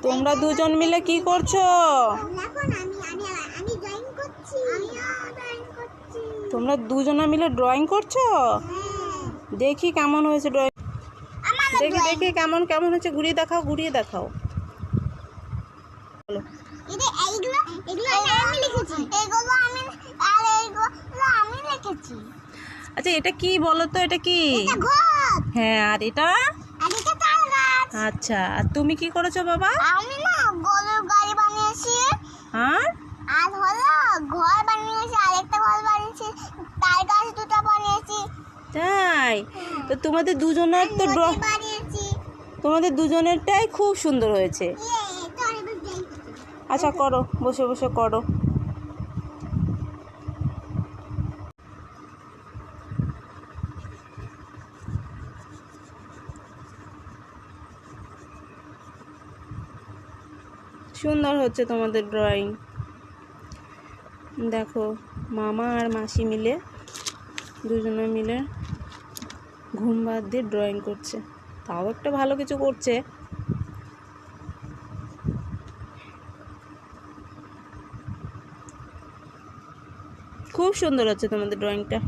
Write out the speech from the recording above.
তোমরা দুজন মিলে কি করছো? তোমরা দুজনে মিলে ড্রয়িং করছো? দেখি কেমন হয়েছে ড্রয়িং। দেখি দেখি কেমন কেমন হয়েছে, ঘুরিয়ে দেখাও, ঘুরিয়ে দেখাও। বলো। আচ্ছা এটা কি বলো তো, এটা কি? হ্যাঁ, আর এটা? আচ্ছা, আর তুমি কি করেছো বাবা? আমি না গরুর গাড়ি বানিয়েছি। আর হলো ঘর বানিয়েছি, আরেকটা ঘর বানিয়েছি, তার গাছ দুটো বানিয়েছি। তাই? তো তোমাদের দুজনের তো তোমাদের দুজনেরটাই খুব সুন্দর হয়েছে। আচ্ছা করো, বসে বসে করো। সুন্দর হচ্ছে তোমাদের ড্রয়িং। দেখো মামা আর মাসি মিলে দুজনে মিলে ঘুম বাদ দিয়ে ড্রয়িং করছে, তাও একটা ভালো কিছু করছে। খুব সুন্দর হচ্ছে তোমাদের ড্রয়িংটা।